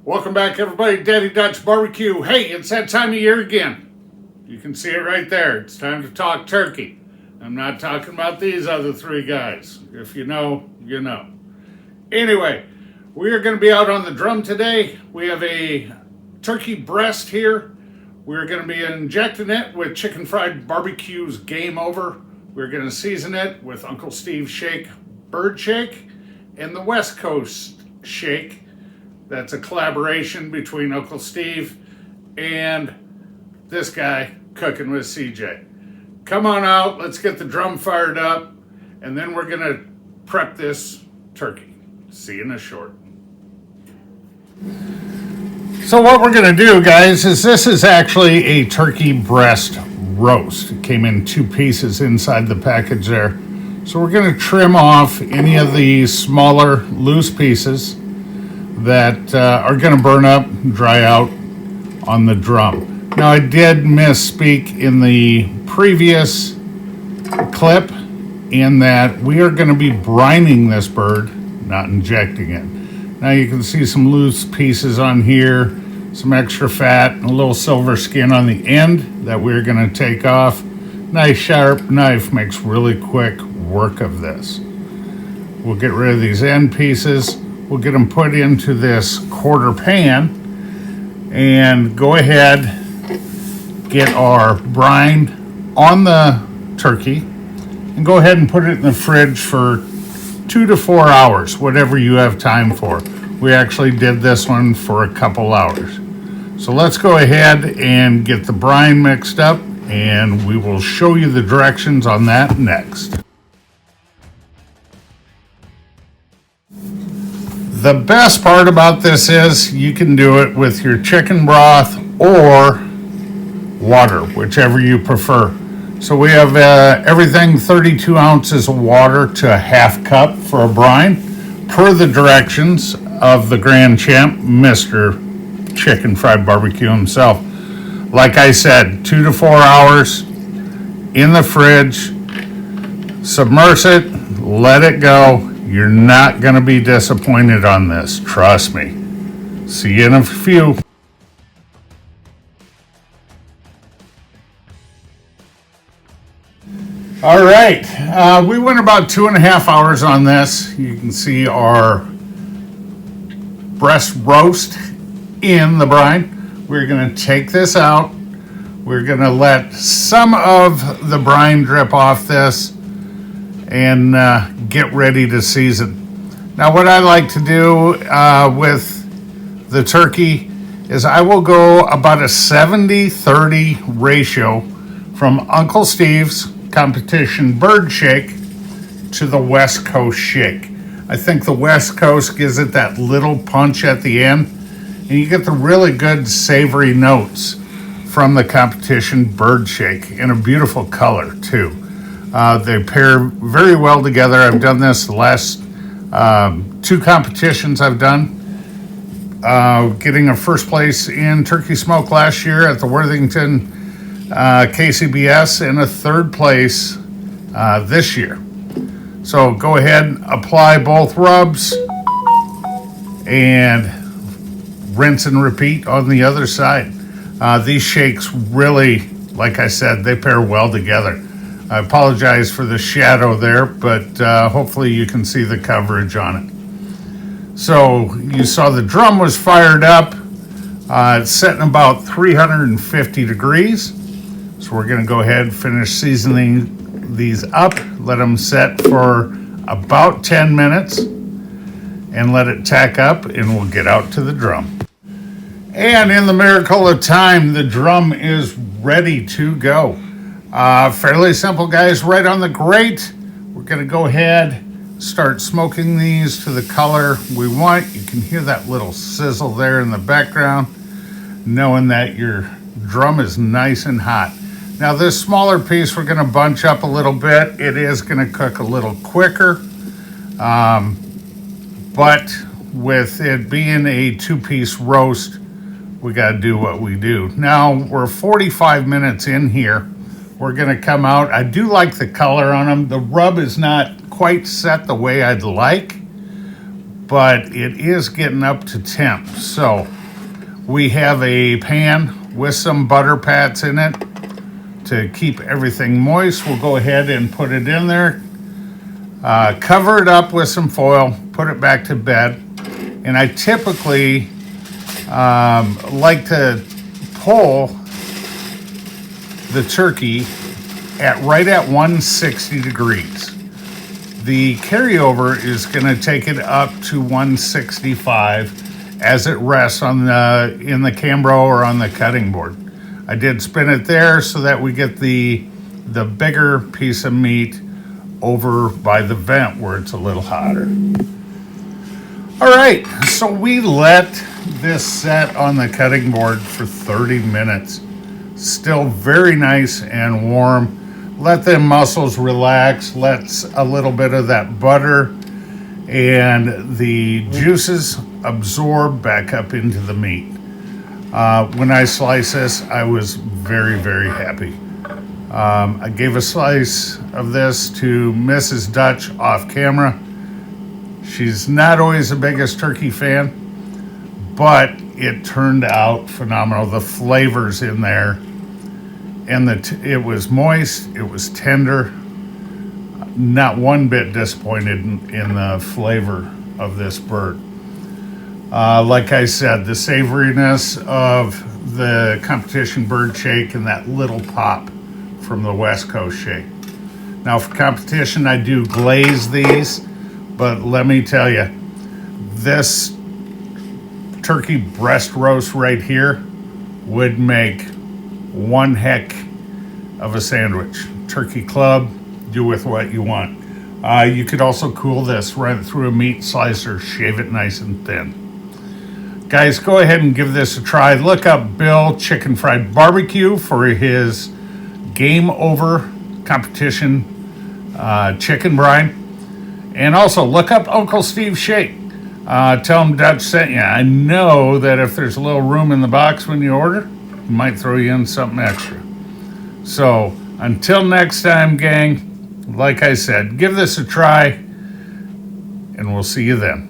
Welcome back, everybody. Daddy Dutch Barbecue. Hey, it's that time of year again. You can see it right there. It's time to talk turkey. I'm not talking about these other three guys. If you know, you know. Anyway, we are going to be out on the drum today. We have a turkey breast here. We're going to be injecting it with Chicken Fried Barbecue's Game Over. We're going to season it with Uncle Steve's Shake Bird Shake and the West Coast Shake. That's a collaboration between Uncle Steve and this guy, Cooking with CJ. Come on out, let's get the drum fired up, and then we're gonna prep this turkey. See you in a short. So what we're gonna do, guys, is this is actually a turkey breast roast. It came in 2 pieces inside the package there. So we're gonna trim off any of the smaller loose pieces that are going to burn up and dry out on the drum. Now, I did misspeak in the previous clip in that we are going to be brining this bird, not injecting it. Now you can see some loose pieces on here, some extra fat, and a little silver skin on the end that we're going to take off. Nice sharp knife makes really quick work of this. We'll get rid of these end pieces. We'll get them put into this quarter pan and go ahead, get our brine on the turkey and go ahead and put it in the fridge for 2 to 4 hours, whatever you have time for. We actually did this one for a couple hours. So let's go ahead and get the brine mixed up and we will show you the directions on that next. The best part about this is you can do it with your chicken broth or water, whichever you prefer. So we have everything 32 ounces of water to a half cup for a brine, per the directions of the Grand Champ, Mr. Chicken Fried Barbecue himself. Like I said, 2 to 4 hours in the fridge, submerge it, let it go. You're not going to be disappointed on this, trust me. See you in a few. All right, we went about 2.5 hours on this. You can see our breast roast in the brine. We're going to take this out. We're going to let some of the brine drip off this and get ready to season. Now what I like to do with the turkey is I will go about a 70-30 ratio from Uncle Steve's competition bird shake to the West Coast shake. I think the West Coast gives it that little punch at the end and you get the really good savory notes from the competition bird shake in a beautiful color too. They pair very well together. I've done this the last 2 competitions I've done. Getting a first place in turkey smoke last year at the Worthington KCBS and a 3rd place this year. So go ahead and apply both rubs and rinse and repeat on the other side. These shakes really, like I said, they pair well together. I apologize for the shadow there, but hopefully you can see the coverage on it. So you saw the drum was fired up. It's setting about 350 degrees. So we're going to go ahead and finish seasoning these up. Let them set for about 10 minutes and let it tack up and we'll get out to the drum. And in the miracle of time, the drum is ready to go. Fairly simple, guys, right on the grate. We're going to go ahead, start smoking these to the color we want. You can hear that little sizzle there in the background, knowing that your drum is nice and hot. Now this smaller piece, we're going to bunch up a little bit. It is going to cook a little quicker, but with it being a 2-piece roast, we got to do what we do. Now we're 45 minutes in here. We're going to come out. I do like the color on them. The rub is not quite set the way I'd like, but it is getting up to temp. So we have a pan with some butter pats in it to keep everything moist. We'll go ahead and put it in there, cover it up with some foil, put it back to bed. And I typically like to pull the turkey right at 160 degrees. The carryover is going to take it up to 165 as it rests in the Cambro or on the cutting board. I did spin it there so that we get the bigger piece of meat over by the vent where it's a little hotter. All right, so we let this set on the cutting board for 30 minutes. Still very nice and warm. Let them muscles relax. Let a little bit of that butter and the juices absorb back up into the meat. When I slice this, I was very, very happy. I gave a slice of this to Mrs. Dutch off camera. She's not always the biggest turkey fan, but it turned out phenomenal. The flavors in there, and it was moist, it was tender. Not one bit disappointed in the flavor of this bird. Like I said, the savoriness of the competition bird shake and that little pop from the West Coast shake. Now for competition, I do glaze these, but let me tell you, this turkey breast roast right here would make one heck of a sandwich. Turkey club, do with what you want. You could also cool this, run it through a meat slicer, shave it nice and thin. Guys, go ahead and give this a try. Look up Bill Chicken Fried Barbecue for his Game Over competition chicken brine. And also look up Uncle Steve Shake. Tell him Dutch sent you. I know that if there's a little room in the box when you order, he might throw you in something extra. So until next time, gang, like I said, give this a try, and we'll see you then.